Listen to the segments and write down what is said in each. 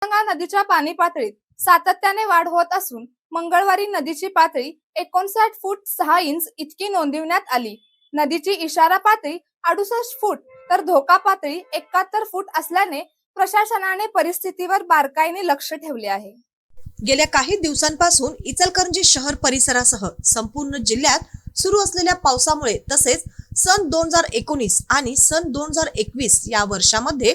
गंगा नदीच्या पाणी पातळीत सातत्याने वाढ होत असून मंगळवारी नदीची पातळी 59 फूट 6 इंच इतकी नोंदविण्यात आली। नदीची इशारा पातळी 68 फूट तर धोका पातळी 71 फूट असल्याने प्रशासनाने परिस्थितीवर बारकाईने लक्ष ठेवले आहे। गेल्या काही दिवसांपासून इचलकरंजी शहर परिसरासह संपूर्ण जिल्ह्यात सुरू असलेल्या पावसामुळे तसेच सन 2019 आणि सन 2021 या वर्षामध्ये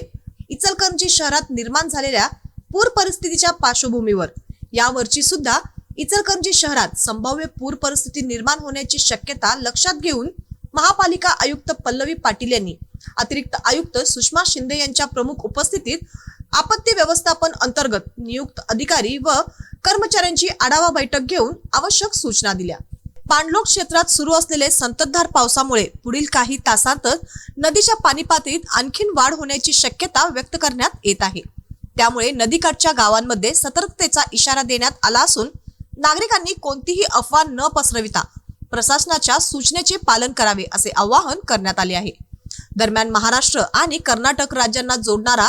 इचलकरंजी शहरात निर्माण झालेल्या पूर परिस्थितीच्या पार्श्वभूमीवर यावर्षी सुद्धा इचलकरंजी शहरात संभाव्य पूर परिस्थिती निर्माण होण्याची शक्यता लक्षात घेऊन महापालिका आयुक्त पल्लवी पाटील यांनी अतिरिक्त आयुक्त सुषमा शिंदे यांच्या प्रमुख उपस्थितीत आपत्ती व्यवस्थापन अंतर्गत नियुक्त अधिकारी व कर्मचाऱ्यांची आढावा बैठक घेऊन आवश्यक सूचना दिल्या। पाणलोट क्षेत्रात सुरू असलेले संततधार पावसामुळे पुढील काही तासांतच नदीच्या पाणी पातळीत आणखीन वाढ होण्याची शक्यता व्यक्त करण्यात येत आहे। त्यामुळे नदीकाठच्या गावांमध्ये सतर्कतेचा इशारा देण्यात आला असून नागरिकांनी कोणतीही अफवा न पसरविता प्रशासनाच्या सूचनेचे पालन करावे असे आवाहन करण्यात आले आहे। दरम्यान महाराष्ट्र आणि कर्नाटक राज्यांना जोडणारा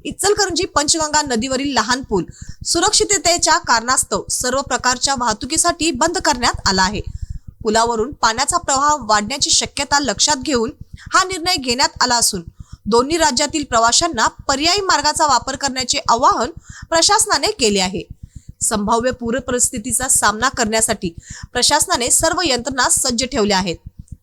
इचलकरंजी पंचगंगा नदीवरील लहान पूल सुरक्षिततेच्या कारणास्तव सर्व प्रकारच्या वाहतुकीसाठी बंद करण्यात आला आहे। पुलावरून पाण्याचा प्रवाह वाढण्याची शक्यता लक्षात घेऊन हा निर्णय घेण्यात आला असून दोन्ही राज्यातील प्रवाशांना पर्यायी मार्गाचा वापर करण्याचे आवाहन प्रशासनाने केले आहे। संभाव्य पूर परिस्थितीचा सामना करण्यासाठी प्रशासनाने सर्व यंत्रणा सज्ज ठेवल्या आहेत।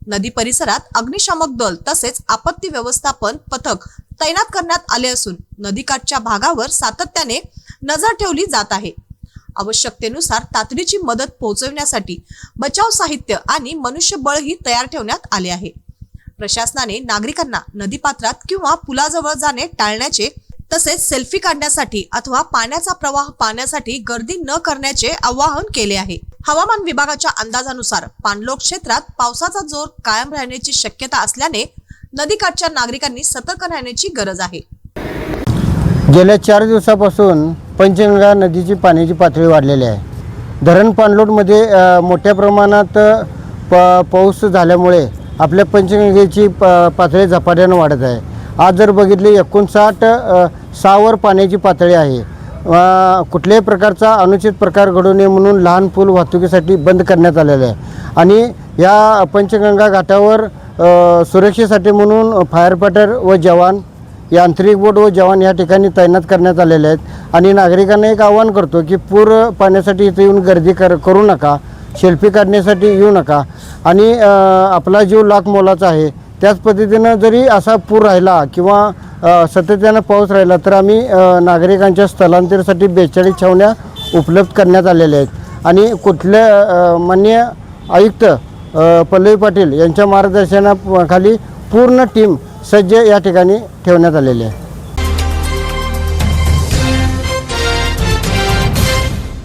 नदी परिसरात अग्निशामक दल तसेच आपत्ती व्यवस्थापन पथक तैनात करण्यात आले असून नदीकाठच्या भागावर सातत्याने नजर ठेवली जात आहे। आवश्यकतेनुसार तातडीची मदत पोहोचवण्यासाठी बचाव साहित्य आणि मनुष्यबळही तयार ठेवण्यात आले आहे। प्रशासनाने नागरिकांना नदीपात्रात किंवा पुलाजवळ जाणे टाळण्याचे तसेच सेल्फी काढण्यासाठी अथवा पाण्याचा प्रवाह पाहण्यासाठी गर्दी न करण्याचे आवाहन केले आहे। हवामान विभागाच्या अंदाजानुसार पाणलोट क्षेत्रात पावसाचा जोर कायम राहण्याची शक्यता असल्याने नदीकाठच्या नागरिकांनी सतर्क राहण्याची गरज आहे। गेल्या 4 दिवसापासून पंचगंगा नदीची पाण्याची पातळी वाढलेली आहे। धरण पाणलोटमध्ये मोठ्या प्रमाणात पाऊस झाल्यामुळे आपल्या पंचगंगेची पातळी झपाट्याने वाढत आहे। आज जर बघितले 59 वर पाण्याची पातळी आहे। कुठल्याही प्रकारचा अनुचित प्रकार घडू नये म्हणून लहान पूल वाहतुकीसाठी बंद करण्यात आलेले आहे आणि या पंचगंगा घाटावर सुरक्षेसाठी म्हणून फायर फायटर व जवान यांत्रिक बोट व जवान या ठिकाणी तैनात करण्यात आलेले आहेत। आणि नागरिकांना एक आवाहन करतो की पूर पाण्यासाठी इथे येऊन गर्दी करू नका, सेल्फी काढण्यासाठी येऊ नका आणि आपला जीव लाख मोलाचा आहे। त्याच पद्धतीनं जरी असा पूर राहिला किंवा सातत्यानं पाऊस राहिला तर आम्ही नागरिकांच्या स्थलांतरासाठी 42 छावण्या उपलब्ध करण्यात आलेल्या आहेत आणि कुठल्या माननीय आयुक्त पल्लवी पाटील यांच्या मार्गदर्शनाखाली पूर्ण टीम सज्ज या ठिकाणी ठेवण्यात आलेली आहे।